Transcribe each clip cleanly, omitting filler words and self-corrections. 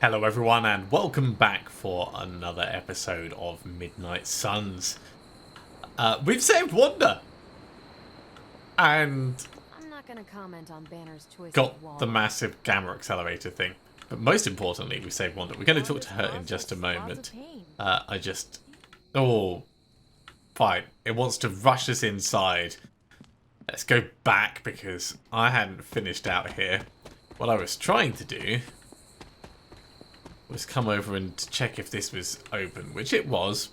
Hello everyone and welcome back for another episode of Midnight Suns. We've saved Wanda! And I'm not gonna comment on Banner's choice got of wall. the massive gamma accelerator thing. But most importantly, we saved Wanda. We're going to talk to her in just a moment. Oh, fine. It wants to rush us inside. Let's go back because I hadn't finished out here. What I was trying to do was come over and check if this was open, which it was.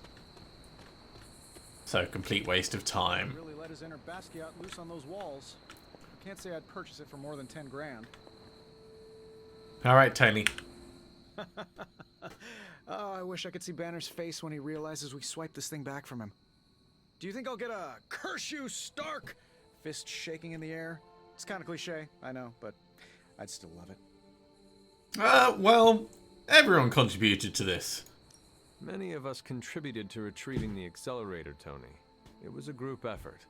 So, complete waste of time. Really let his inner Basquiat loose on those walls. I can't say I'd purchase it for more than 10 grand. Alright, Tony. Oh, I wish I could see Banner's face when he realizes we swiped this thing back from him. Do you think I'll get a "curse you, Stark" fist shaking in the air? It's kind of cliche, I know, but I'd still love it. Well, everyone contributed to this. Many of us contributed to retrieving the accelerator, Tony. It was a group effort.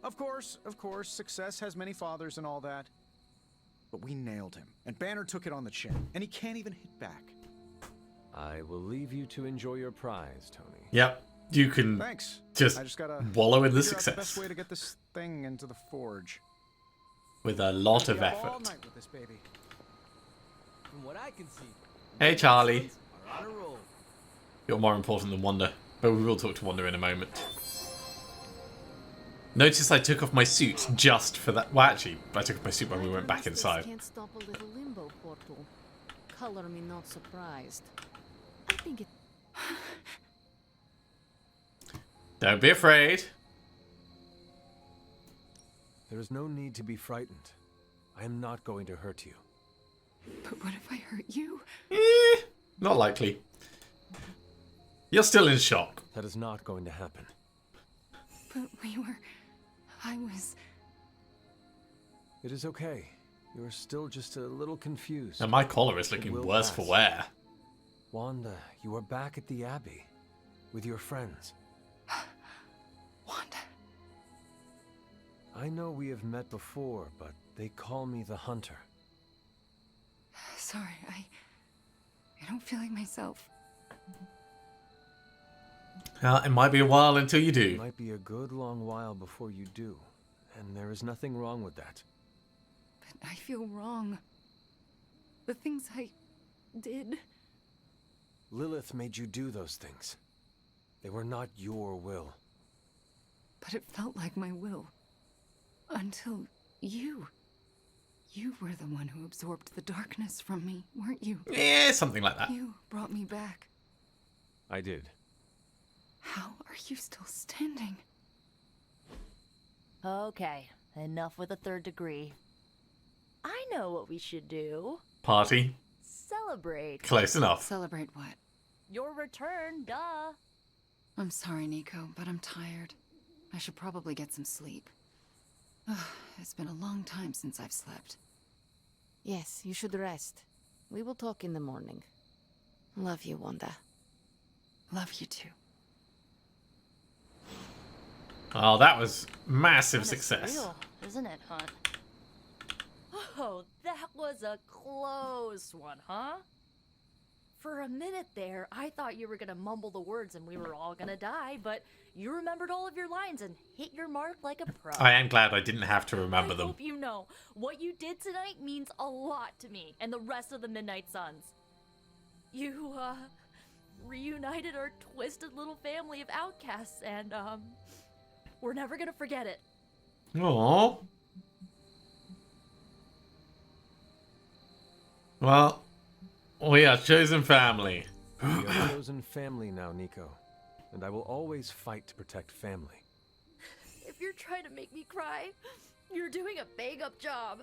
Of course, success has many fathers and all that. But we nailed him, and Banner took it on the chin, and he can't even hit back. I will leave you to enjoy your prize, Tony. Yep, you can Thanks. just I just gotta wallow in the figure out success the best way to get this thing into the forge. with a lot of Be up all effort. night with this baby. From what I can see, Hey Charlie, Suns are on a roll. you're more important than Wanda, but we will talk to Wanda in a moment. Notice I took off my suit just for that. Well, actually, I took off my suit when we went back inside. Can't stop a little limbo portal. Color me not surprised. I think it. Don't be afraid. There is no need to be frightened. I am not going to hurt you. But what if I hurt you? Not likely. You're still in shock. That is not going to happen. But I was... It is okay. You are still just a little confused. And my collar is looking will worse pass. for wear. Wanda, you are back at the Abbey. With your friends. Wanda. I know we have met before, but they call me the Hunter. Sorry, I don't feel like myself. It might be a while until you It do. might be a good long while before you do. And there is nothing wrong with that. But I feel wrong. The things I did. Lilith made you do those things. They were not your will. But it felt like my will. Until you. You were the one who absorbed the darkness from me, weren't you? Yeah, something like that. You brought me back. I did. How are you still standing? Okay, enough with the third degree. I know what we should do. Party. Celebrate. Close enough. Celebrate what? Your return, duh. I'm sorry, Nico, but I'm tired. I should probably get some sleep. Ugh, it's been a long time since I've slept. Yes, you should rest. We will talk in the morning. Love you, Wanda. Love you too. Oh, that was massive Kinda success. surreal, isn't it, Hunt? Oh, that was a close one, huh? For a minute there, I thought you were gonna mumble the words and we were all gonna die, but you remembered all of your lines and hit your mark like a pro. I am glad I didn't have to remember I them. hope you know, what you did tonight means a lot to me and the rest of the Midnight Suns. You, reunited our twisted little family of outcasts and, we're never gonna forget it. Aww. Well, we are chosen family. We are chosen family now, Nico. And I will always fight to protect family. If you're trying to make me cry, you're doing a bang-up job.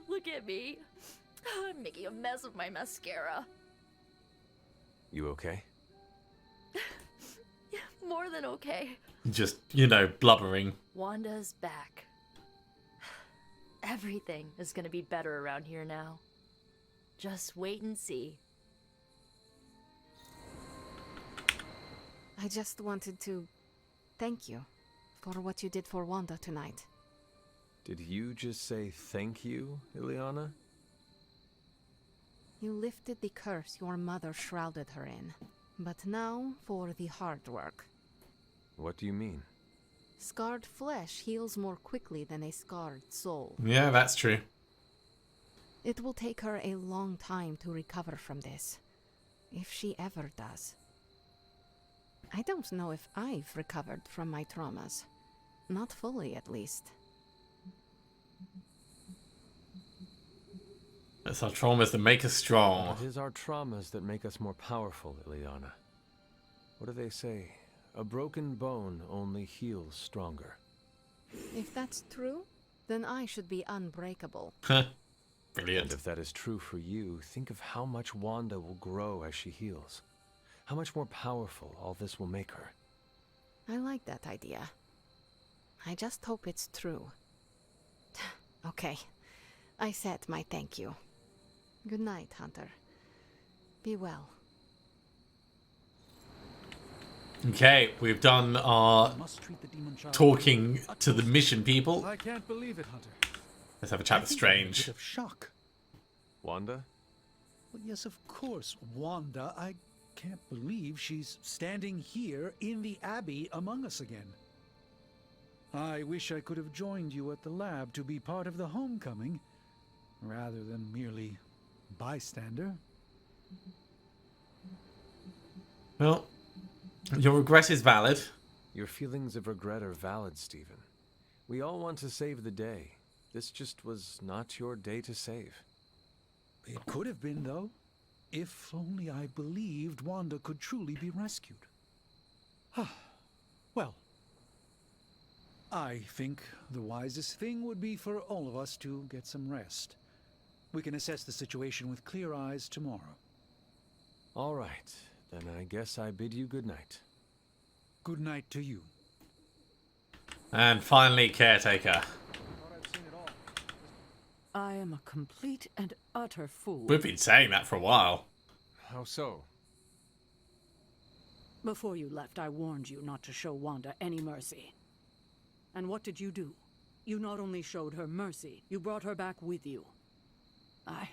Look at me. I'm making a mess of my mascara. You okay? More than okay. Just, blubbering. Wanda's back. Everything is gonna be better around here now. Just wait and see. I just wanted to thank you for what you did for Wanda tonight. Did you just say thank you, Ileana? You lifted the curse your mother shrouded her in. But now for the hard work. What do you mean? Scarred flesh heals more quickly than a scarred soul. Yeah, that's true. It will take her a long time to recover from this, if she ever does. I don't know if I've recovered from my traumas. Not fully, at least. It's our traumas that make us strong. It is our traumas that make us more powerful, Ileana. What do they say? A broken bone only heals stronger. If that's true, then I should be unbreakable. And Brilliant. if that is true for you, think of how much Wanda will grow as she heals. How much more powerful all this will make her. I like that idea. I just hope it's true. Okay, I said my thank you. Good night, Hunter. Be well. Okay, we've done our Must treat the demon child talking to the mission people. I can't believe it, Hunter. Let's have a chat with Strange. Of shock. Wanda? Well, yes, of course, Wanda. I can't believe she's standing here in the Abbey among us again. I wish I could have joined you at the lab to be part of the homecoming, rather than merely bystander. Well, your regret is valid. Your feelings of regret are valid, Stephen. We all want to save the day. This just was not your day to save. It could have been, though, if only I believed Wanda could truly be rescued. Well, I think the wisest thing would be for all of us to get some rest. We can assess the situation with clear eyes tomorrow. All right, then I guess I bid you good night. Good night to you. And finally, Caretaker. I am a complete and utter fool. We've been saying that for a while. How so? Before you left, I warned you not to show Wanda any mercy. And what did you do? You not only showed her mercy, you brought her back with you. I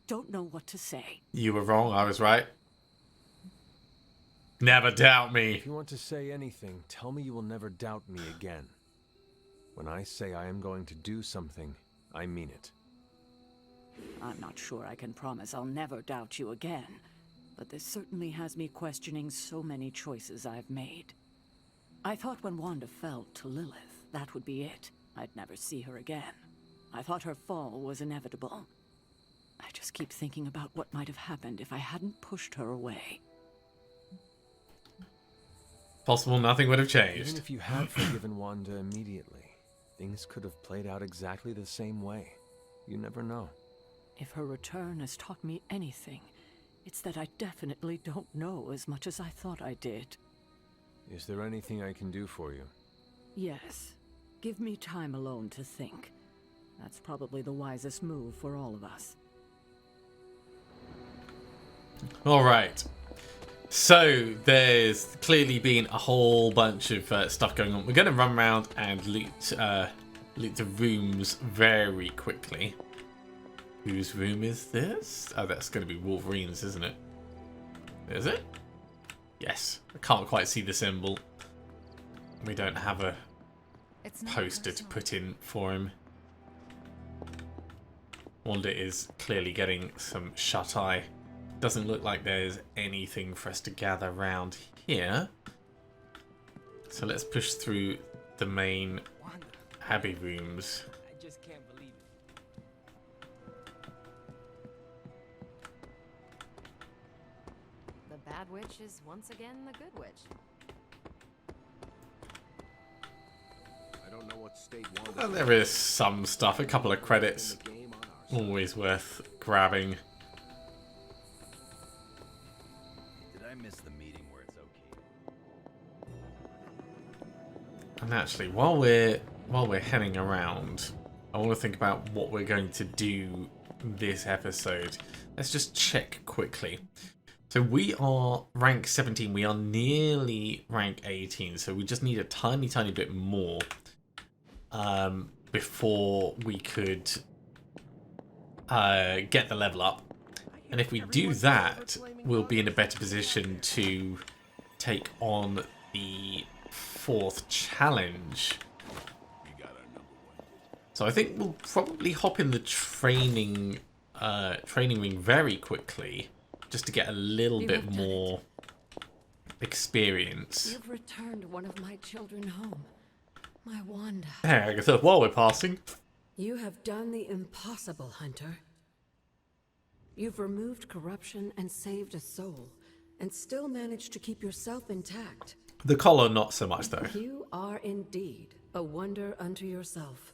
don't know what to say. You were wrong, I was right. Never doubt me. If you want to say anything, tell me you will never doubt me again. When I say I am going to do something, I mean it. I'm not sure I can promise I'll never doubt you again, but this certainly has me questioning so many choices I've made. I thought when Wanda fell to Lilith, that would be it. I'd never see her again. I thought her fall was inevitable. I just keep thinking about what might have happened if I hadn't pushed her away. Possible nothing would have Even changed. if you had forgiven Wanda immediately, things could have played out exactly the same way. You never know. If her return has taught me anything, it's that I definitely don't know as much as I thought I did. Is there anything I can do for you? Yes. Give me time alone to think. That's probably the wisest move for all of us. Alright. So, there's clearly been a whole bunch of stuff going on. We're going to run around and loot the rooms very quickly. Whose room is this? Oh, that's going to be Wolverine's, isn't it? Is it? Yes. I can't quite see the symbol. We don't have a poster to put in for him. Wanda is clearly getting some shut-eye. Doesn't look like there's anything for us to gather around here. So let's push through the main Abbey rooms. I just can't believe it. The bad witch is once again the good witch. I don't know what state Wanda Well, there is some stuff, a couple of credits. the game on our side. Always worth grabbing. Did I miss the meeting where it's okay? And actually, while we're heading around, I want to think about what we're going to do this episode. Let's just check quickly. So we are rank 17. We are nearly rank 18. So we just need a tiny, tiny bit more before we could get the level up. And if we do that, we'll be in a better position to take on the 4th challenge. So I think we'll probably hop in the training ring very quickly, just to get a little bit more experience. You've returned one of my children home. My Wanda. Hey, Agatha, while we're passing. You have done the impossible, Hunter. You've removed corruption and saved a soul, and still managed to keep yourself intact. The collar, not so much, though. You are indeed a wonder unto yourself.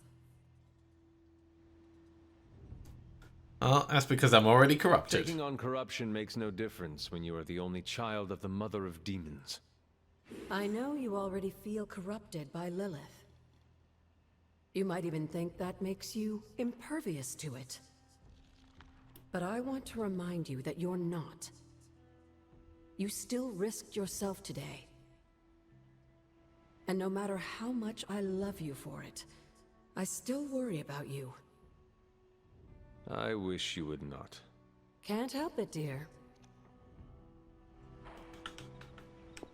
That's because I'm already corrupted. Taking on corruption makes no difference when you are the only child of the mother of demons. I know you already feel corrupted by Lilith. You might even think that makes you impervious to it. But I want to remind you that you're not. You still risked yourself today. And no matter how much I love you for it, I still worry about you. I wish you would not. Can't help it, dear.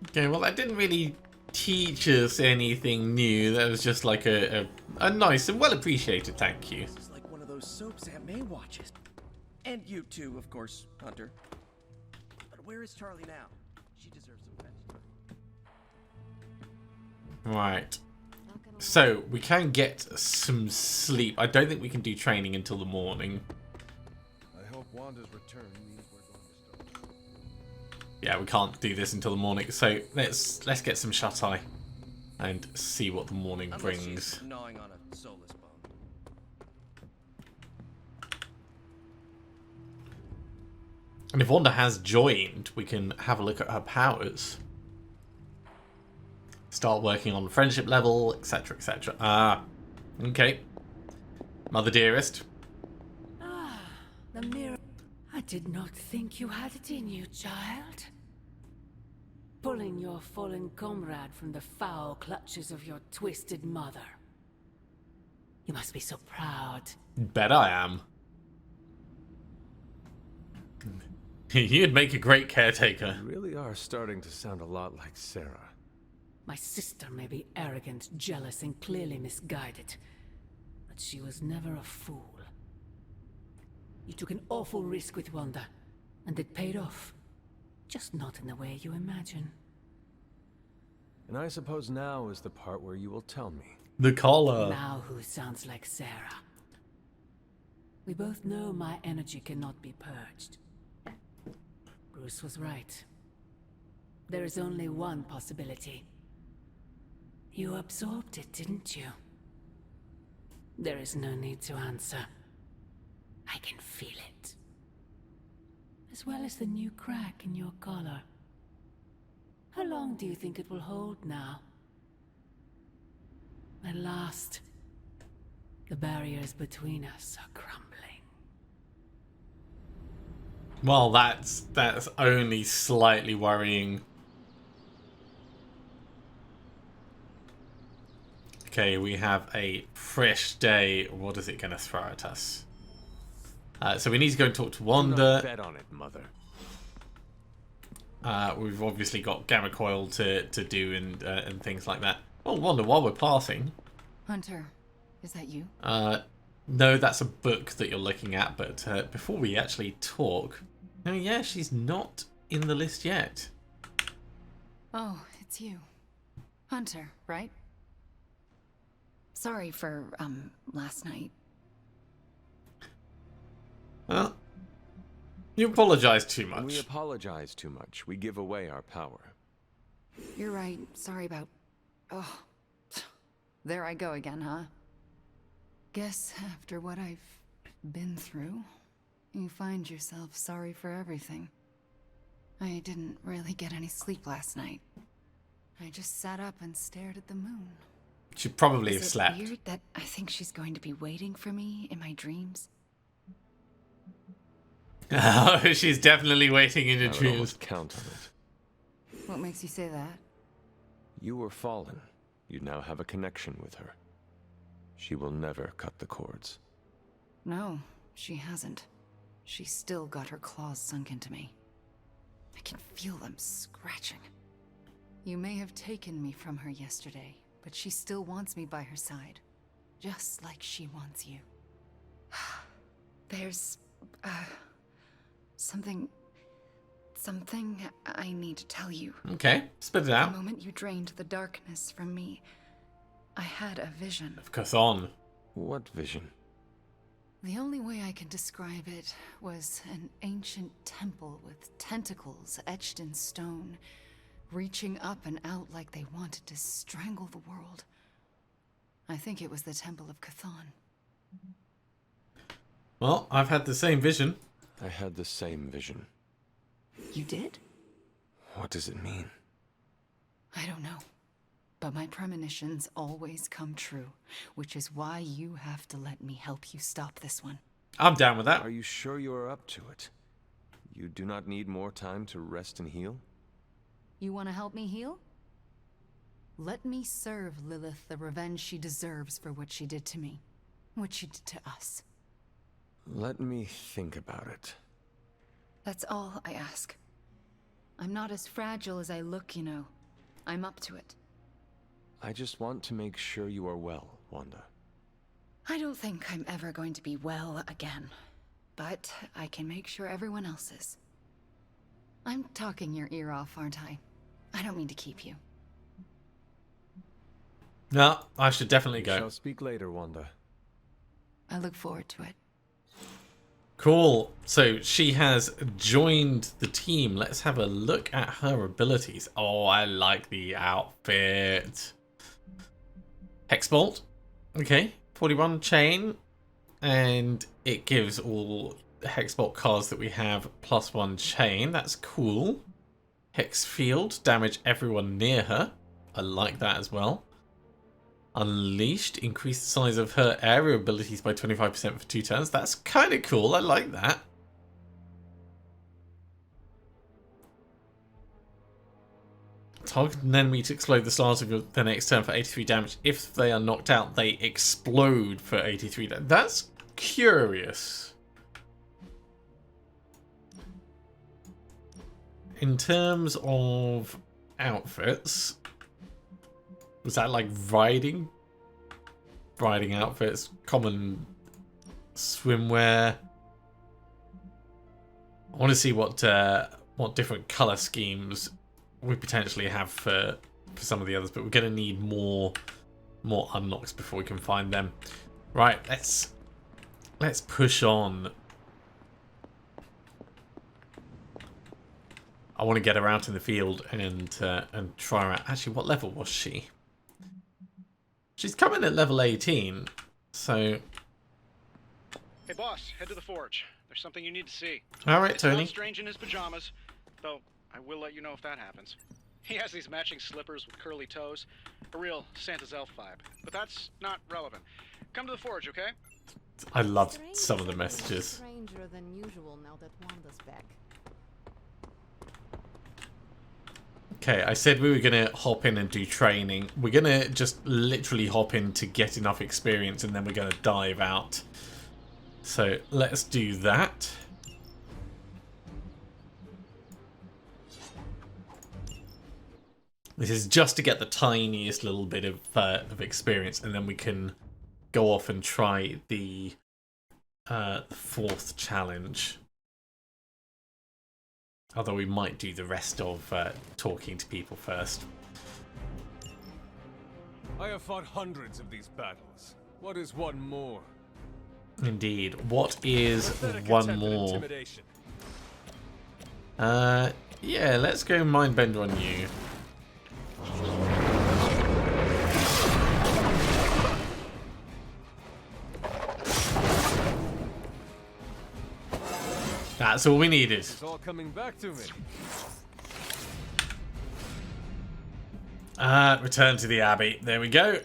Okay, well, that didn't really teach us anything new. That was just like a nice and well appreciated thank you. This is like one of those soaps Aunt May watches. And you too, of course, Hunter. But where is Charlie now? She deserves some veg time. Right. So, we can get some sleep. I don't think we can do training until the morning. I hope Wanda's return means we're going to start. Yeah, we can't do this until the morning. So, let's get some shut-eye and see what the morning Unless brings. she's gnawing on a soulless bone. And if Wanda has joined, we can have a look at her powers. Start working on friendship level, etc, etc. Okay. Mother dearest. The mirror. I did not think you had it in you, child. Pulling your fallen comrade from the foul clutches of your twisted mother. You must be so proud. Bet I am. You'd make a great caretaker. You really are starting to sound a lot like Sarah. My sister may be arrogant, jealous, and clearly misguided, but she was never a fool. You took an awful risk with Wanda, and it paid off. Just not in the way you imagine. And I suppose now is the part where you will tell me. The collar. Now who sounds like Sarah? We both know my energy cannot be purged. Bruce was right. There is only one possibility. You absorbed it, didn't you? There is no need to answer. I can feel it. As well as the new crack in your collar. How long do you think it will hold now? At last, the barriers between us are crumbling. Well, that's only slightly worrying. Okay, we have a fresh day. What is it going to throw at us? So we need to go and talk to Wanda. Bet on it, Mother. We've obviously got gamma coil to do and things like that. Oh, Wanda, while we're passing. Hunter, is that you? No, that's a book that you're looking at. But before we actually talk, oh yeah, she's not in the list yet. Oh, it's you. Hunter, right? Sorry for, last night. Well, you apologize too When we much. apologize too much, we give away our power. You're right. Sorry about... Oh, there I go again, huh? Guess after what I've been through, you find yourself sorry for everything. I didn't really get any sleep last night. I just sat up and stared at the moon. She probably Is have it slept. weird that I think she's going to be waiting for me in my dreams? Oh, she's definitely waiting in your I would dreams. almost count on it. What makes you say that? You were fallen. You now have a connection with her. She will never cut the cords. No, she hasn't. She still got her claws sunk into me. I can feel them scratching. You may have taken me from her yesterday, but she still wants me by her side. Just like she wants you. There's... something I need to tell you. Okay, spit it out. The moment you drained the darkness from me, I had a vision. Of Chthon. What vision? The only way I can describe it was an ancient temple with tentacles etched in stone, reaching up and out like they wanted to strangle the world. I think it was the Temple of Chthon. Well, I've had the same vision. I had the same vision. You did? What does it mean? I don't know. But my premonitions always come true, which is why you have to let me help you stop this one. I'm down with that. Are you sure you are up to it? You do not need more time to rest and heal? You want to help me heal? Let me serve Lilith the revenge she deserves for what she did to me. What she did to us. Let me think about it. That's all I ask. I'm not as fragile as I look, you know. I'm up to it. I just want to make sure you are well, Wanda. I don't think I'm ever going to be well again. But I can make sure everyone else is. I'm talking your ear off, aren't I? I don't mean to keep you. No, I should definitely We go. shall speak later, Wanda. I look forward to it. Cool. So she has joined the team. Let's have a look at her abilities. Oh, I like the outfit. Hexbolt. Okay. 41 chain. And it gives all Hexbolt cards that we have +1 chain. That's cool. Hex field. Damage everyone near her. I like that as well. Unleashed, increase the size of her area abilities by 25% for 2 turns. That's kind of cool. I like that. Target an enemy to explode the start of the next turn for 83 damage. If they are knocked out, they explode for 83 damage. That's curious. In terms of outfits... Was that like riding? Riding outfits, common swimwear. I want to see what different color schemes we potentially have for some of the others, but we're going to need more unlocks before we can find them. Right, let's push on. I want to get her out in the field and try her out. Actually, what level was she? She's coming at level 18, so... Hey, boss, head to the forge. There's something you need to see. All right, It's Tony. not strange in his pajamas, though I will let you know if that happens. He has these matching slippers with curly toes. A real Santa's elf vibe. But that's not relevant. Come to the forge, okay? I love some of the messages. Stranger than usual now that Wanda's back. Okay, I said we were going to hop in and do training. We're going to just literally hop in to get enough experience and then we're going to dive out. So let's do that. This is just to get the tiniest little bit of experience and then we can go off and try the 4th challenge. Although we might do the rest of talking to people first. I have fought hundreds of these battles. What is one more? Indeed. What is one more? Yeah, let's go Mindbender on you. That's all we needed. It's all coming back to me. Return to the Abbey. There we go.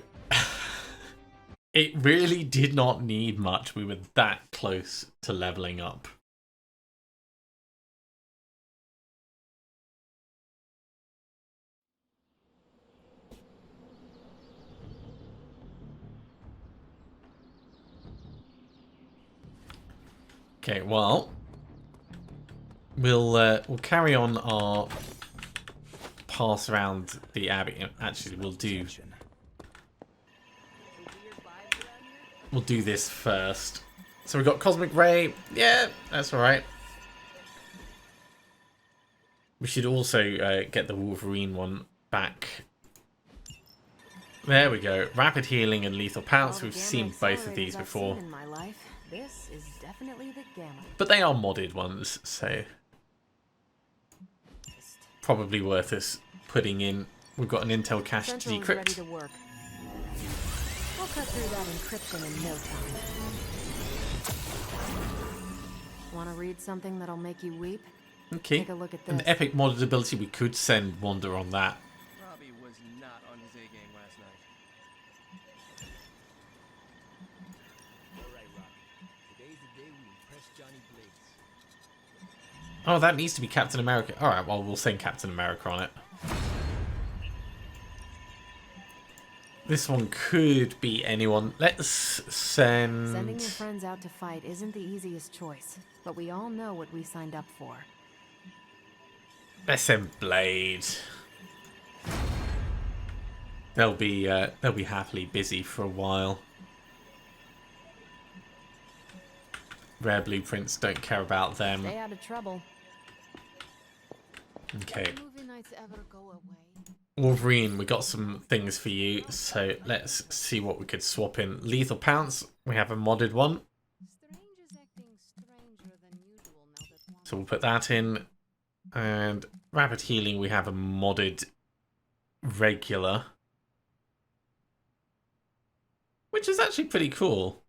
It really did not need much. We were that close to leveling up. Okay, well, we'll carry on our pass around the Abbey. Actually, we'll do this first. So we've got Cosmic Ray. Yeah, that's all right. We should also get the Wolverine one back. There we go. Rapid healing and lethal pounce. We've seen both of these before. In my life, this is definitely the gamma. But they are modded ones, so probably worth us putting in. We've got an Intel cache to decrypt. Ready to work. We'll cut through that encryption in no time. Want to read something that'll make you weep? Okay. Take a look at this. An epic modded ability. We could send Wanda on that. Robbie was not on his A game last night. Alright, Robbie. Today's the day we impress Johnny Blaze. Oh, that needs to be Captain America. Alright, well, we'll send Captain America on it. This one could be anyone. Let's send... Sending your friends out to fight isn't the easiest choice, but we all know what we signed up for. Let's send Blade. They'll be happily busy for a while. Rare blueprints, don't care about them. Stay out of trouble. Okay. Movie nights ever go away? Wolverine, we got some things for you, so let's see what we could swap in. Lethal Pounce, we have a modded one. So we'll put that in. And Rapid Healing, we have a modded regular. Which is actually pretty cool.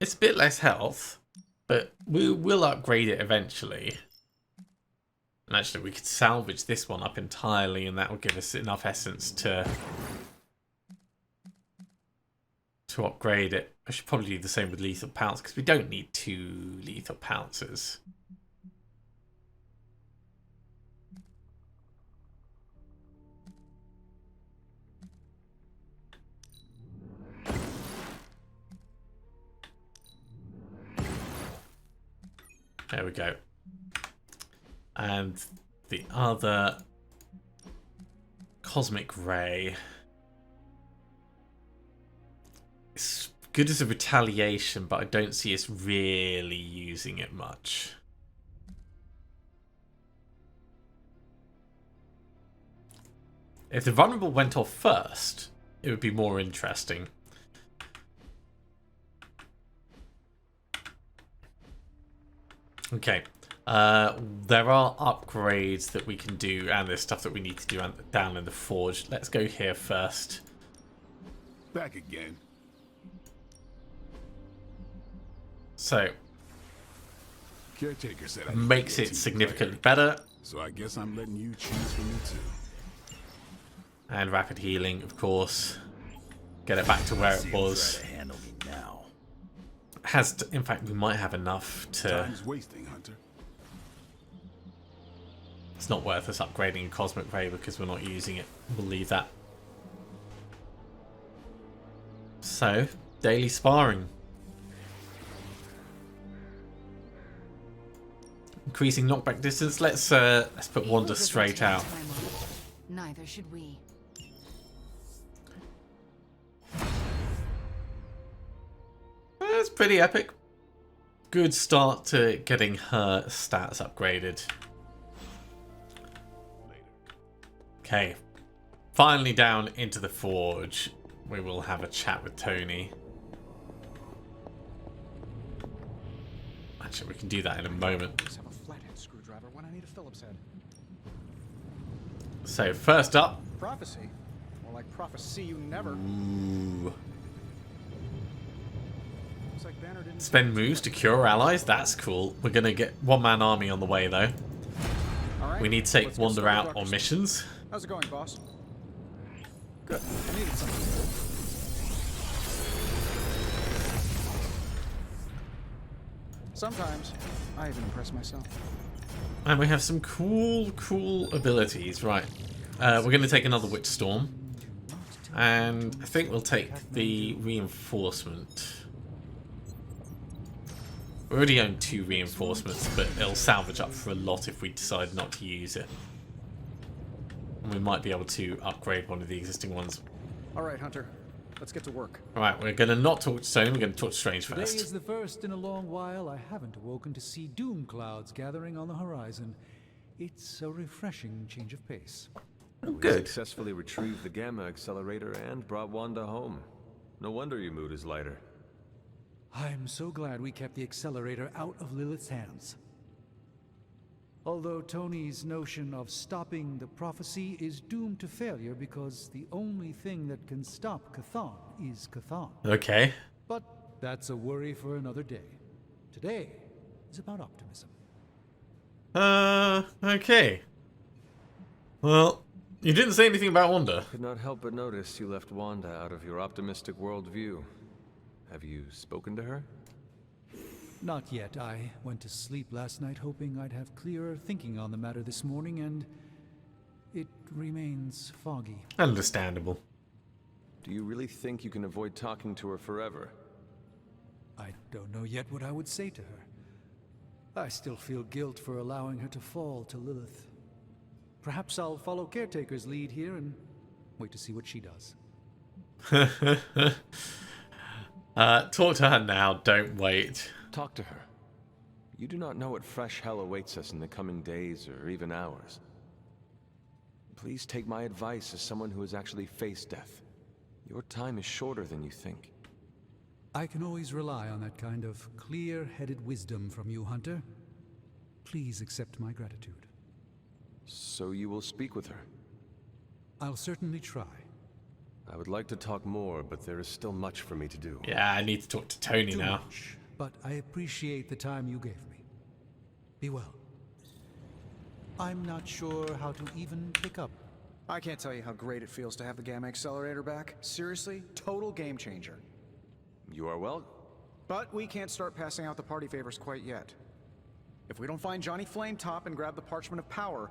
It's a bit less health, but we will upgrade it eventually. And actually, we could salvage this one up entirely, and that will give us enough essence to upgrade it. I should probably do the same with Lethal Pounce, because we don't need 2 Lethal Pounces. There we go. And the other Cosmic Ray. It's good as a retaliation, but I don't see us really using it much. If the vulnerable went off first, it would be more interesting. Okay. There are upgrades that we can do, and there's stuff that we need to do down in the forge. Let's go here first. Back again. So, Caretaker said I makes it significantly better. So I guess I'm letting you choose for me too. And rapid healing, of course. Get it back to where it was. Try to handle me now. Has to, in fact, we might have enough to. Time's wasting, Hunter. It's not worth us upgrading a Cosmic Ray because we're not using it. We'll leave that. So, daily sparring. Increasing knockback distance. Let's put Wanda straight out. Neither should we. That's pretty epic. Good start to getting her stats upgraded. Okay. Finally down into the forge. We will have a chat with Tony. Actually, we can do that in a moment. Just have a flathead screwdriver when I need a Phillips head. So, first up. Prophecy? More like prophecy you never. Ooh. Looks like Banner didn't Spend moves to cure allies. That's cool. We're going to get one-man army on the way, though. All right, We need to take let's get Wanda started, out Dr. on Smith. missions. How's it going, boss? Good. I needed something. Sometimes I even impress myself. And we have some cool abilities. Right. We're going to take another Witch Storm. And I think we'll take the reinforcement. We already own 2 reinforcements, but it'll salvage up for a lot if we decide not to use it. And we might be able to upgrade one of the existing ones. Alright, Hunter. Let's get to work. Alright, we're going to not talk to Tony, we're going to talk to Strange Today first. is the first in a long while I haven't awoken to see doom clouds gathering on the horizon. It's a refreshing change of pace. We successfully retrieved the Gamma Accelerator and brought Wanda home. No wonder your mood is lighter. I'm so glad we kept the accelerator out of Lilith's hands. Although Tony's notion of stopping the prophecy is doomed to failure because the only thing that can stop Chthon is Chthon. Okay. But that's a worry for another day. Today is about optimism. Okay. Well, you didn't say anything about Wanda. Could not help but notice you left Wanda out of your optimistic worldview. Have you spoken to her? Not yet. I went to sleep last night hoping I'd have clearer thinking on the matter this morning, and it remains foggy. Understandable. Do you really think you can avoid talking to her forever? I don't know yet what I would say to her. I still feel guilt for allowing her to fall to Lilith. Perhaps I'll follow Caretaker's lead here and wait to see what she does. Talk to her now, don't wait. Talk to her. You do not know what fresh hell awaits us in the coming days or even hours. Please take my advice as someone who has actually faced death. Your time is shorter than you think. I can always rely on that kind of clear-headed wisdom from you, Hunter. Please accept my gratitude. So you will speak with her? I'll certainly try. I would like to talk more, but there is still much for me to do. Yeah, I need to talk to Tony Too now. much, but I appreciate the time you gave me. Be well. I'm not sure how to even pick up. I can't tell you how great it feels to have the Gamma Accelerator back. Seriously, total game changer. You are well? But we can't start passing out the party favors quite yet. If we don't find Johnny Flametop and grab the Parchment of Power,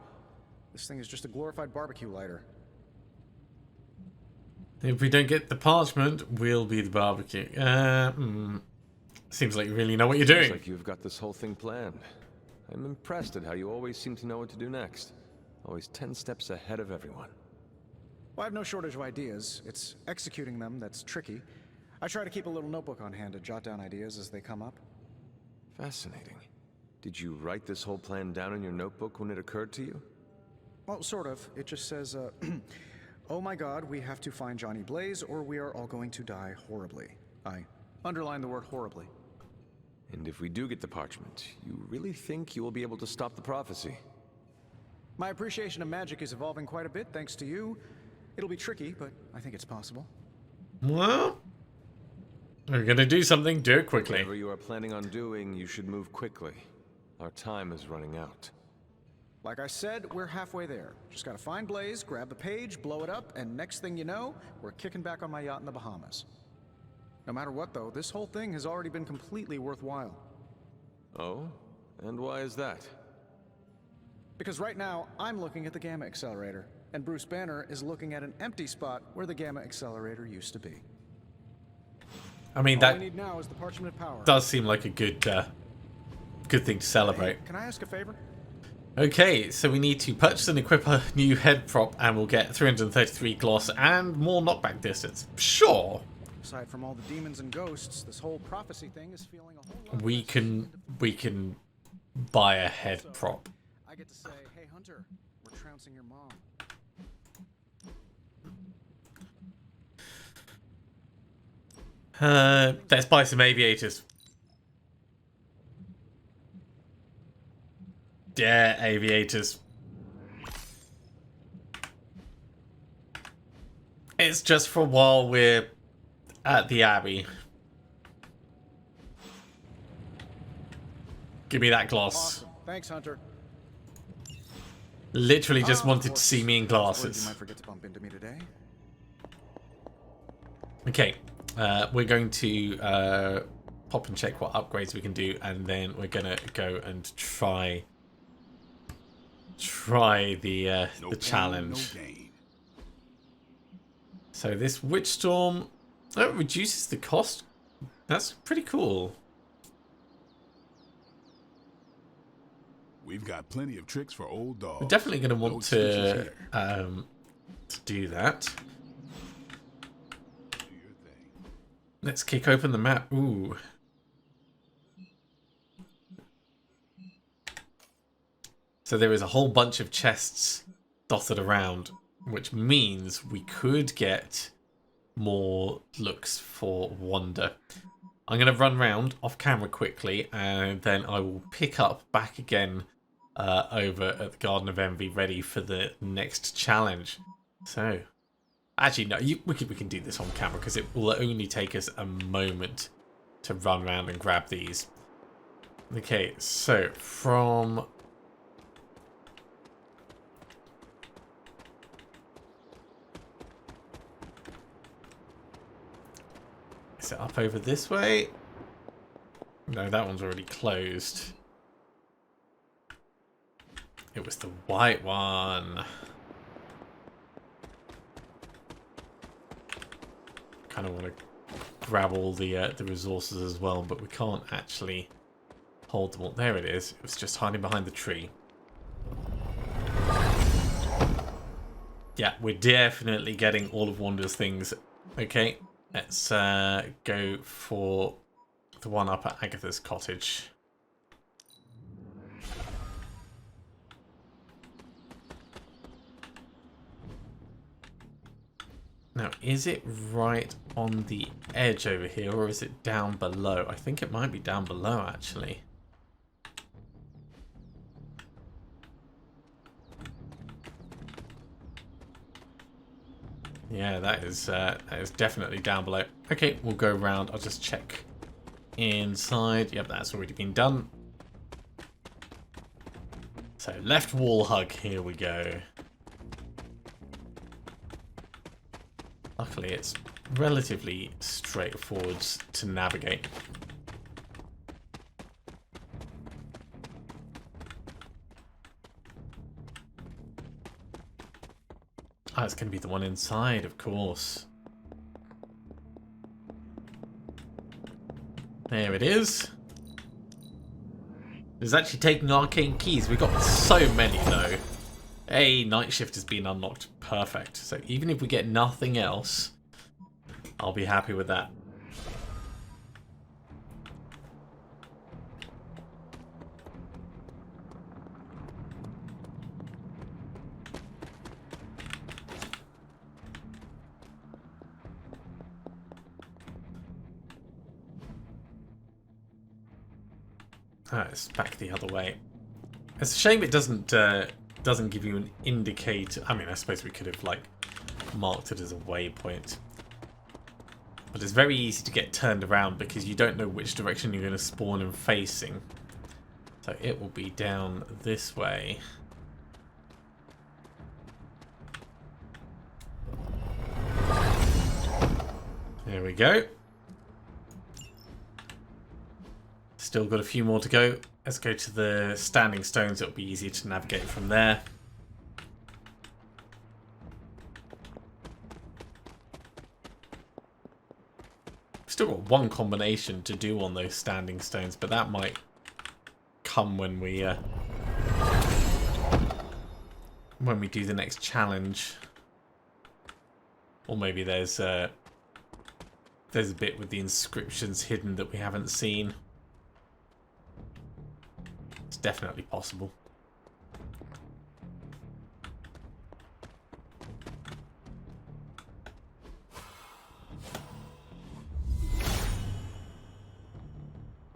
this thing is just a glorified barbecue lighter. If we don't get the parchment, we'll be the barbecue. Seems like you really know what you're doing. Seems like you've got this whole thing planned. I'm impressed at how you always seem to know what to do next. Always 10 steps ahead of everyone. Well, I have no shortage of ideas. It's executing them that's tricky. I try to keep a little notebook on hand to jot down ideas as they come up. Fascinating. Did you write this whole plan down in your notebook when it occurred to you? Well, sort of. It just says, oh my god, we have to find Johnny Blaze or we are all going to die horribly. I underline the word horribly. And if we do get the parchment, you really think you will be able to stop the prophecy? My appreciation of magic is evolving quite a bit thanks to you. It'll be tricky, but I think it's possible. Well, we're gonna do something, do it quickly. Whatever you are planning on doing, you should move quickly. Our time is running out. Like I said, we're halfway there. Just gotta find Blaze, grab the page, blow it up, and next thing you know, we're kicking back on my yacht in the Bahamas. No matter what though, this whole thing has already been completely worthwhile. Oh? And why is that? Because right now, I'm looking at the Gamma Accelerator, and Bruce Banner is looking at an empty spot where the Gamma Accelerator used to be. I mean, All that we need now is the Parchment of Power. does seem like a good thing to celebrate. Hey, can I ask a favor? Okay, so we need to purchase and equip a new head prop, and we'll get 333 gloss and more knockback distance. Sure. Aside from all the demons and ghosts, this whole prophecy thing is feeling a whole lot We can buy a head prop. I get to say, hey Hunter, we're trouncing your mom. Let's buy some aviators. Yeah, aviators. It's just for while we're at the Abbey. Give me that gloss. Awesome. Thanks, Hunter. Literally just Of wanted to see me in You glasses. might forget to bump into me today. Okay, we're going to pop and check what upgrades we can do, and then we're gonna go and try the challenge. So this Witch Storm, oh, it reduces the cost. That's pretty cool. We've got plenty of tricks for old dogs. We're definitely going to want No excuses to here. do that. Let's kick open the map. Ooh. So there is a whole bunch of chests dotted around, which means we could get more looks for Wanda. I'm going to run round off camera quickly, and then I will pick up back again over at the Garden of Envy, ready for the next challenge. So, actually, no, we can do this on camera because it will only take us a moment to run around and grab these. Okay, so from... Is it up over this way? No, that one's already closed. It was the white one. Kind of want to grab all the resources as well, but we can't actually hold them all. There it is. It was just hiding behind the tree. Yeah, we're definitely getting all of Wanda's things. Okay, let's go for the one up at Agatha's cottage. Now, is it right on the edge over here, or is it down below? I think it might be down below, actually. Yeah, that is definitely down below. Okay, we'll go around. I'll just check inside. Yep, that's already been done. So, left wall hug. Here we go. Luckily, it's relatively straightforward to navigate. Oh, it's going to be the one inside, of course. There it is. It's actually taking arcane keys. We've got so many, though. Hey, night shift has been unlocked. Perfect. So even if we get nothing else, I'll be happy with that. Ah, it's back the other way. It's a shame it doesn't give you an indicator. I mean, I suppose we could have like marked it as a waypoint, but it's very easy to get turned around because you don't know which direction you're going to spawn and facing. So it will be down this way. There we go. Still got a few more to go. Let's go to the standing stones. It'll be easier to navigate from there. Still got one combination to do on those standing stones, but that might come when we do the next challenge. Or maybe there's a bit with the inscriptions hidden that we haven't seen. It's definitely possible.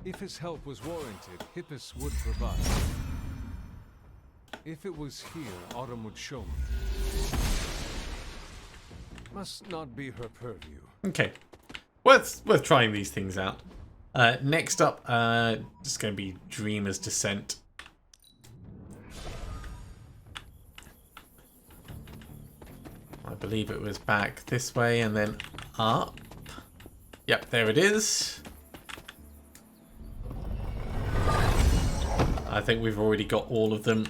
If his help was warranted, Hippus would provide. If it was here, Autumn would show me. Must not be her purview. Okay. Worth trying these things out. Next up, just going to be Dreamer's Descent. I believe it was back this way and then up. Yep, there it is. I think we've already got all of them.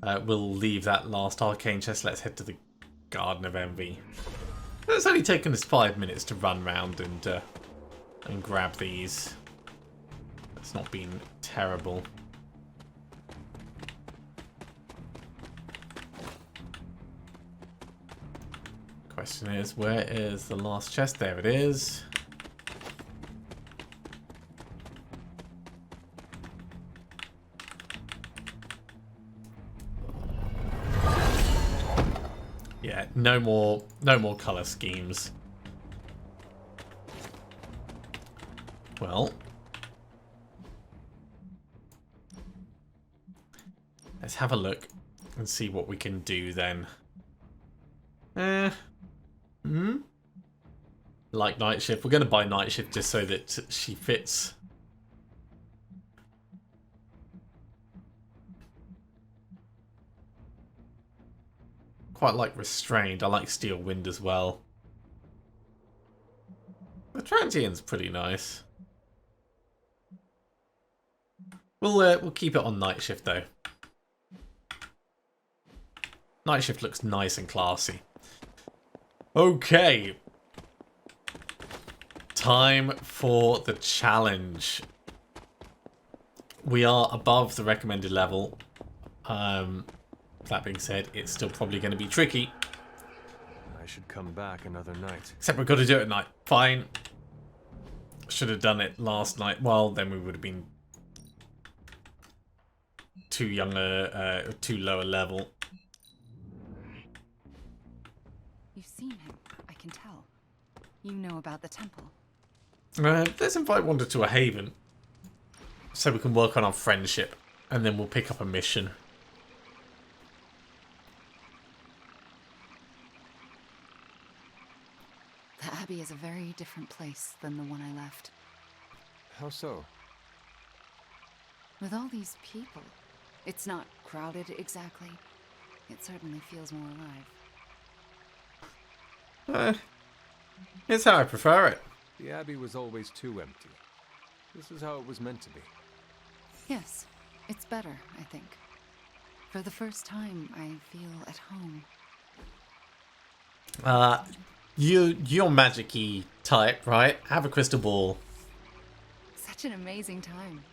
We'll leave that last arcane chest. Let's head to the Garden of Envy. It's only taken us 5 minutes to run round and grab these. It's not been terrible. Question is, where is the last chest? There it is. Yeah, no more color schemes. Well, let's have a look and see what we can do then. Like night shift. We're going to buy night shift just so that she fits. Quite like restrained. I like steel wind as well. The transient's pretty nice. We'll keep it on night shift though. Night shift looks nice and classy. Okay. Time for the challenge. We are above the recommended level. That being said, it's still probably going to be tricky. I should come back another night. Except we've got to do it at night. Fine. Should have done it last night. Well, then we would have been too lower level. You've seen him, I can tell. You know about the temple. Let's invite Wanda to a haven. So we can work on our friendship. And then we'll pick up a mission. The Abbey is a very different place than the one I left. How so? With all these people, it's not crowded exactly. It certainly feels more alive. It's how I prefer it. The Abbey was always too empty. This is how it was meant to be. Yes, it's better, I think. For the first time, I feel at home. You're magic-y type, right? Have a crystal ball. Such an amazing time.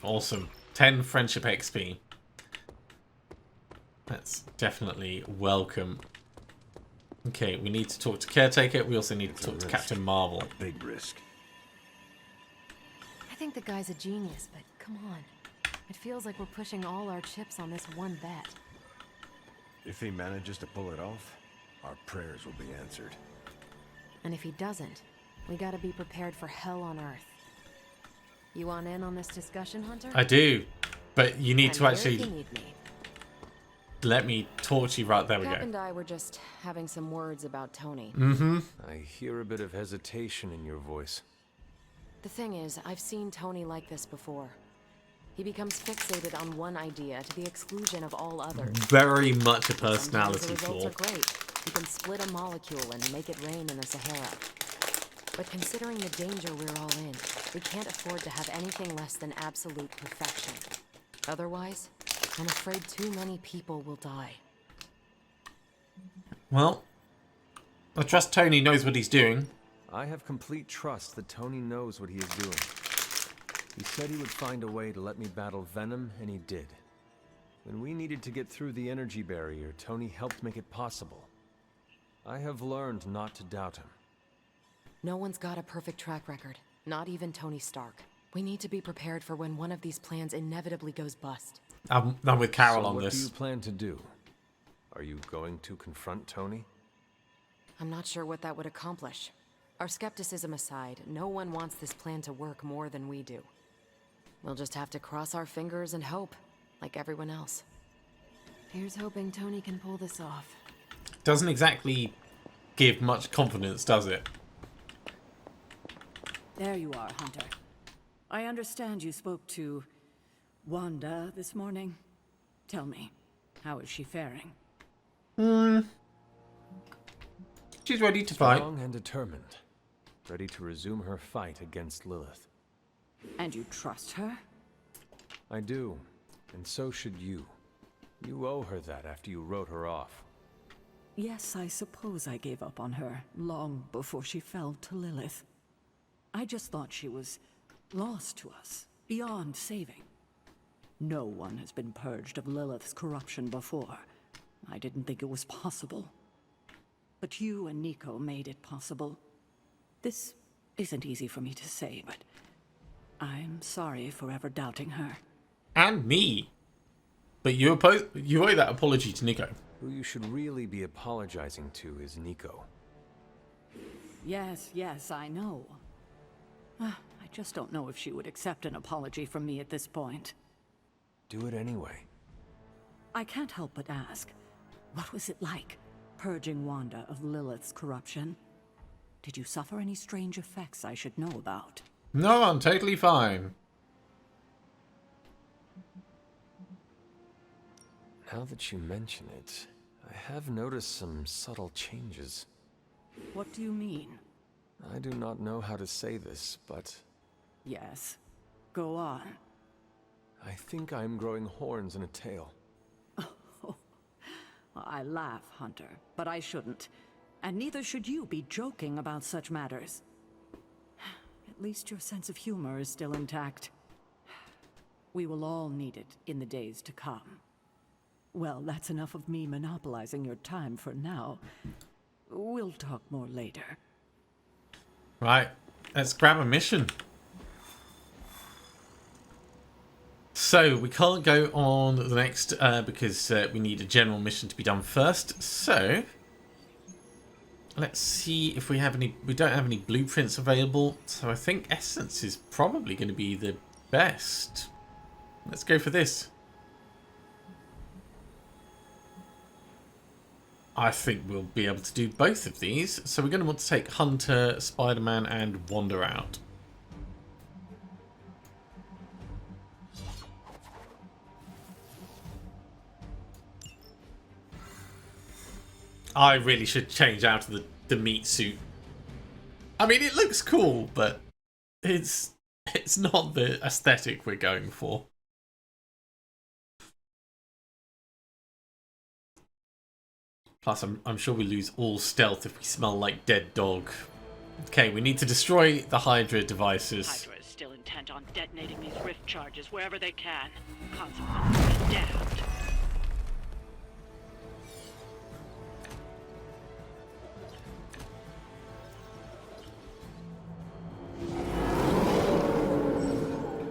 Awesome. 10 friendship XP. That's definitely welcome. Okay, we need to talk to Caretaker. We also need to talk to Captain Marvel. Big risk. I think the guy's a genius, but come on. It feels like we're pushing all our chips on this one bet. If he manages to pull it off, our prayers will be answered. And if he doesn't, we gotta be prepared for hell on Earth. You want in on this discussion, Hunter? I do, but you need to I'm here actually if you need me. let me talk to you. Right, there we Cap go. and I were just having some words about Tony. Mm-hmm. I hear a bit of hesitation in your voice. The thing is, I've seen Tony like this before. He becomes fixated on one idea to the exclusion of all others. Very much a Sometimes personality the results flaw. are great. He can split a molecule and make it rain in the Sahara. But considering the danger we're all in, we can't afford to have anything less than absolute perfection. Otherwise, I'm afraid too many people will die. Well, I trust Tony knows what he's doing. I have complete trust that Tony knows what he is doing. He said he would find a way to let me battle Venom, and he did. When we needed to get through the energy barrier, Tony helped make it possible. I have learned not to doubt him. No one's got a perfect track record, not even Tony Stark. We need to be prepared for when one of these plans inevitably goes bust. I'm with Carol So on what do this. you plan to do? Are you going to confront Tony? I'm not sure what that would accomplish. Our skepticism aside, no one wants this plan to work more than we do. We'll just have to cross our fingers and hope, like everyone else. Here's hoping Tony can pull this off. Doesn't exactly give much confidence, does it? There you are, Hunter. I understand you spoke to Wanda this morning. Tell me, how is she faring? She's ready to fight. Strong and determined. Ready to resume her fight against Lilith. And you trust her? I do, and so should you. You owe her that after you wrote her off. Yes, I suppose I gave up on her long before she fell to Lilith. I just thought she was lost to us, beyond saving. No one has been purged of Lilith's corruption before. I didn't think it was possible. but you and Nico made it possible. This isn't easy for me to say, but I'm sorry for ever doubting her. And me. But you owe that apology to Nico. Who you should really be apologizing to is Nico. Yes, I know. I just don't know if she would accept an apology from me at this point. Do it anyway. I can't help but ask, what was it like, purging Wanda of Lilith's corruption? Did you suffer any strange effects I should know about? No, I'm totally fine. Now that you mention it, I have noticed some subtle changes. What do you mean? I do not know how to say this, but... Yes. Go on. I think I am growing horns and a tail. I laugh, Hunter, but I shouldn't. And neither should you be joking about such matters. At least your sense of humor is still intact. We will all need it in the days to come. Well, that's enough of me monopolizing your time for now. We'll talk more later. Right, let's grab a mission. So, we can't go on the next because we need a general mission to be done first. So, let's see if we have any... We don't have any blueprints available. So, I think Essence is probably going to be the best. Let's go for this. I think we'll be able to do both of these. So, we're going to want to take Hunter, Spider-Man, and Wanda out. I really should change out of the meat suit. I mean, it looks cool, but it's not the aesthetic we're going for. Plus, I'm sure we lose all stealth if we smell like dead dog. Okay, we need to destroy the Hydra devices. Hydra is still intent on detonating these rift charges wherever they can. Consequently, damned.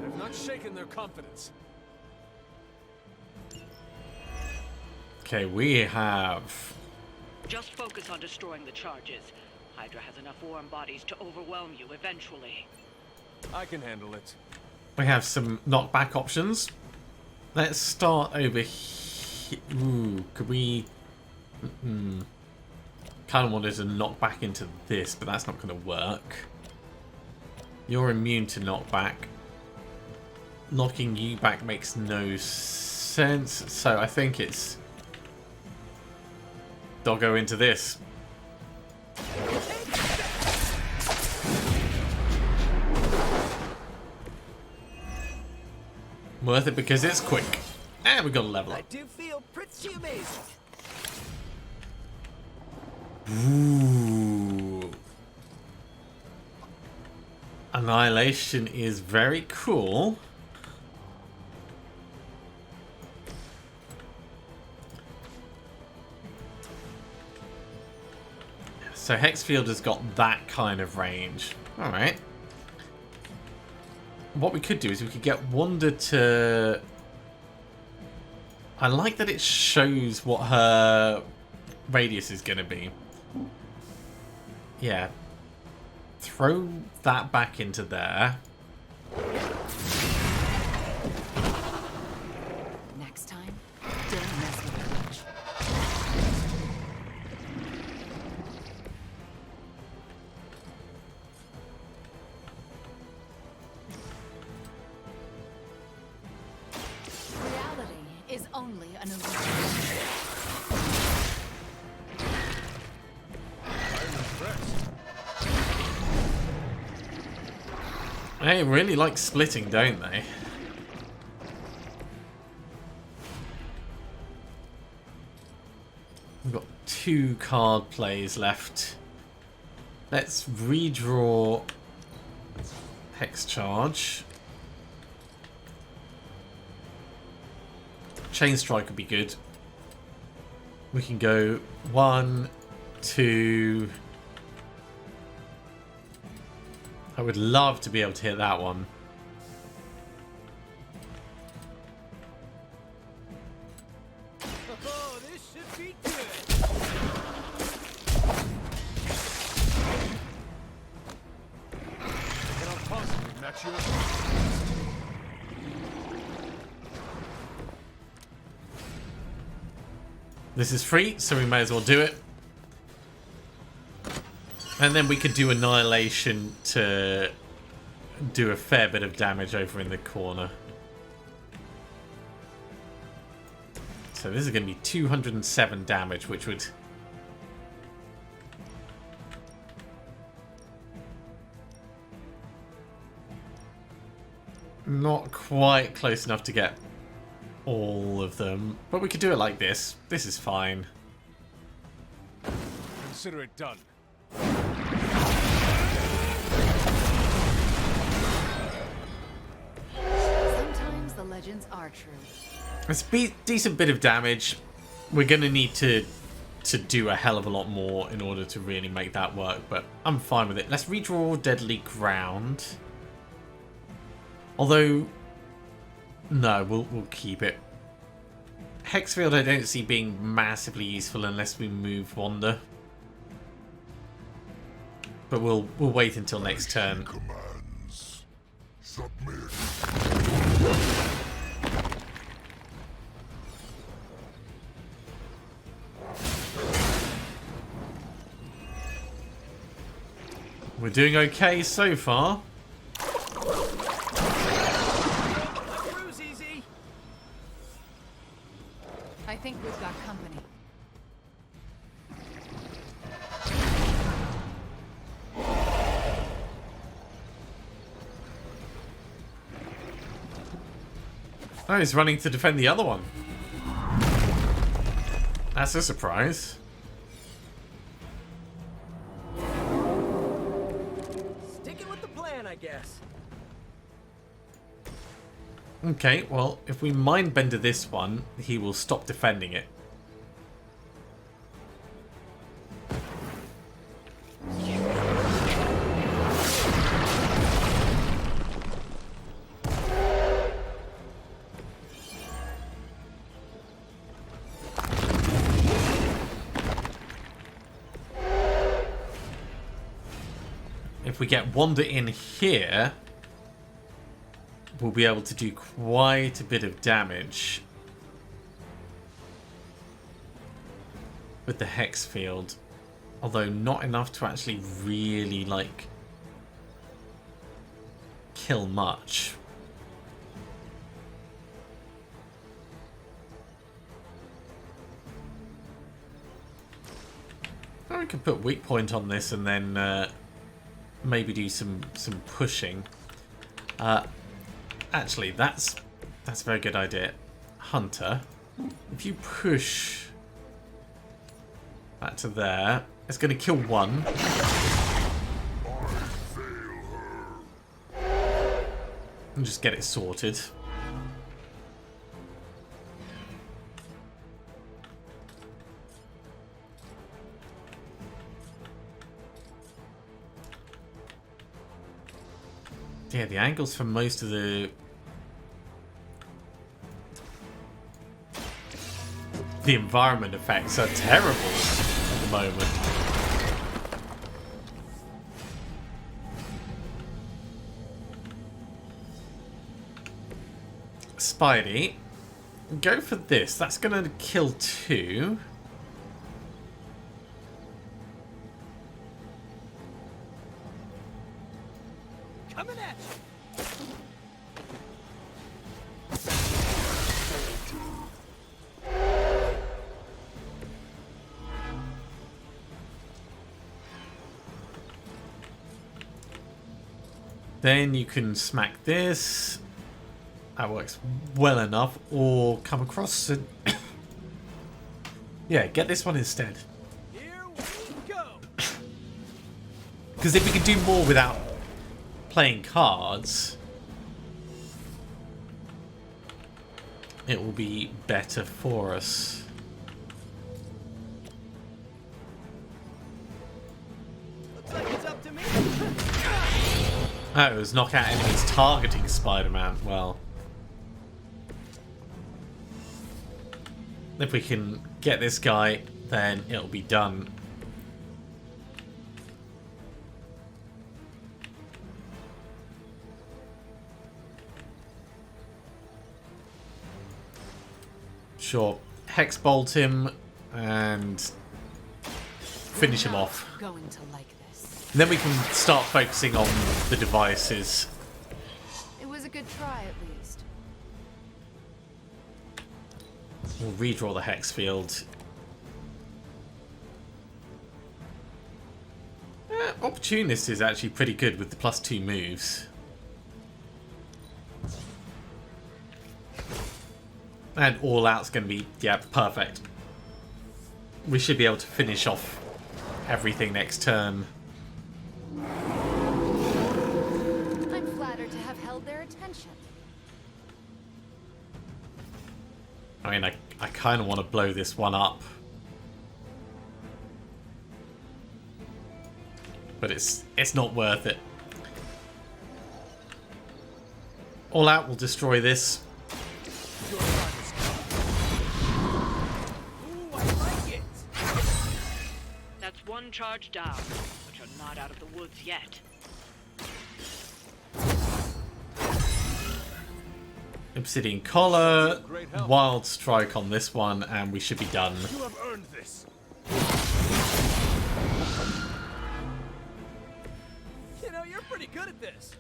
I've not shaken their confidence. Okay, we have... Just focus on destroying the charges. Hydra has enough warm bodies to overwhelm you eventually. I can handle it. We have some knockback options. Let's start over here. Ooh, could we... Kind of wanted to knock back into this, but that's not going to work. You're immune to knockback. Knocking you back makes no sense, so I think it's... Doggo into this. Worth it because it's quick. And we got a level up. I do feel pretty amazing. Ooh. Annihilation is very cool. So Hexfield has got that kind of range. Alright. What we could do is we could get Wanda to... I like that it shows what her radius is going to be. Yeah. Throw that back into there. Next time, don't mess with her much. Reality is only an illusion. They really like splitting, don't they? We've got 2 card plays left. Let's redraw Hex Charge. Chain Strike would be good. We can go 1, to... I would love to be able to hit that one. Oh, this should be good. Cannot possibly match your... This is free, so we may as well do it. And then we could do Annihilation to do a fair bit of damage over in the corner. So this is going to be 207 damage, which would... not quite close enough to get all of them. But we could do it like this. This is fine. Consider it done. Sometimes the legends are true. It's a decent bit of damage. We're going to need to do a hell of a lot more in order to really make that work, but I'm fine with it. Let's redraw Deadly Ground. Although, no, we'll keep it. Hexfield I don't see being massively useful unless we move Wanda. But we'll wait until next turn. Commands. Submit. We're doing okay so far. Cruise easy. I think we've got company. Oh, he's running to defend the other one. That's a surprise. Sticking with the plan, I guess. Okay, well, if we Mindbender this one, he will stop defending it. If we get Wanda in here, we'll be able to do quite a bit of damage with the Hex Field. Although not enough to actually really, like, kill much. Or we could put weak point on this and then maybe do some pushing. Actually, that's a very good idea. Hunter, if you push that to there, it's going to kill one. And just get it sorted. Yeah, the angles for most of the environment effects are terrible at the moment. Spidey, go for this. That's going to kill two. Coming at you. Then you can smack this. That works well enough. Or come across and... yeah, get this one instead. Here we go. Because if we can do more without playing cards, it will be better for us. Oh, it was knock out enemies targeting Spider-Man. Well, if we can get this guy, then it'll be done. Sure, Hex bolt him and finish him off. Going to like this. And then we can start focusing on the devices. It was a good try, at least. We'll redraw the Hex field. Opportunist is actually pretty good with the +2 moves. And All Out's going to be, yeah, perfect. We should be able to finish off everything next turn. I'm flattered to have held their attention. I mean, I kind of want to blow this one up. But it's not worth it. All Out will destroy this. That's one charge down, but you're not out of the woods yet. Obsidian Collar, Wild Strike on this one, and we should be done. You have earned this. You know, you're pretty good at this.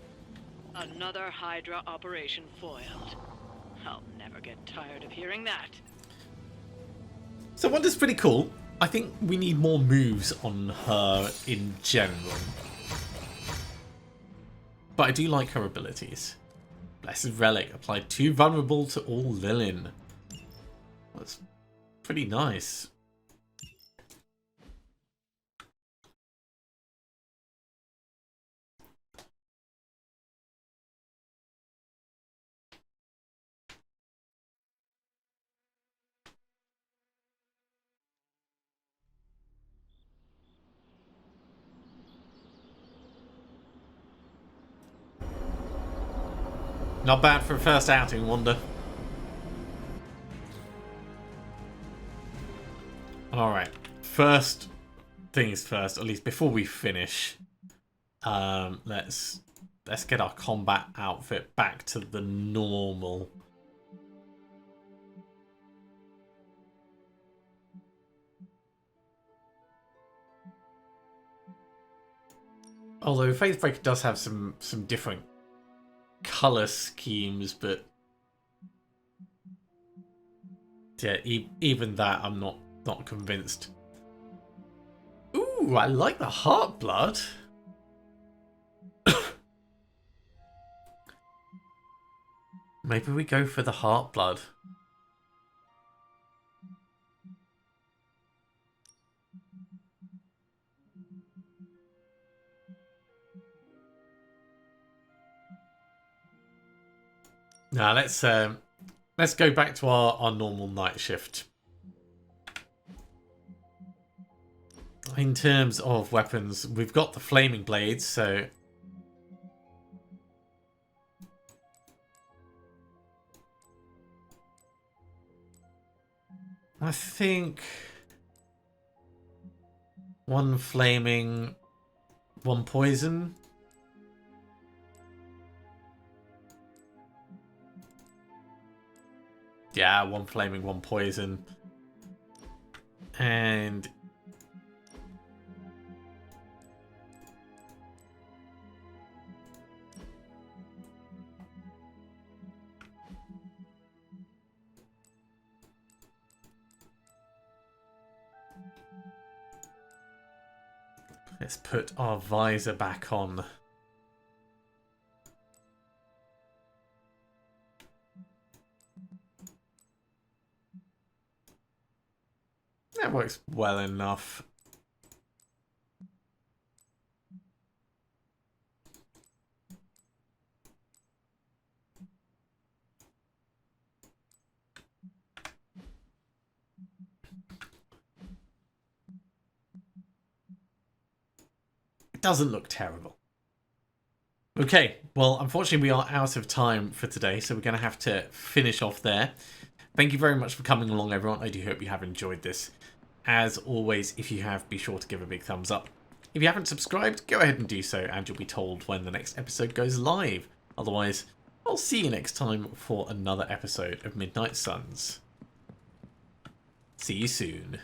Another Hydra operation foiled. I'll never get tired of hearing that. So Wanda's pretty cool. I think we need more moves on her in general. But I do like her abilities. Blessed Relic, applied 2 vulnerable to all Lilin. That's pretty nice. Not bad for a first outing, Wanda. Alright. First things first, at least before we finish. Let's get our combat outfit back to the normal. Although Faithbreaker does have some different color schemes, but yeah, even that I'm not convinced. Ooh, I like the heart blood. Maybe we go for the heart blood. Now let's go back to our normal night shift. In terms of weapons, we've got the flaming blades, so I think one flaming, one poison. Yeah, one flaming, one poison. And let's put our visor back on. That works well enough. It doesn't look terrible. Okay, well, unfortunately we are out of time for today, so we're going to have to finish off there. Thank you very much for coming along, everyone. I do hope you have enjoyed this. As always, if you have, be sure to give a big thumbs up. If you haven't subscribed, go ahead and do so, and you'll be told when the next episode goes live. Otherwise, I'll see you next time for another episode of Midnight Suns. See you soon.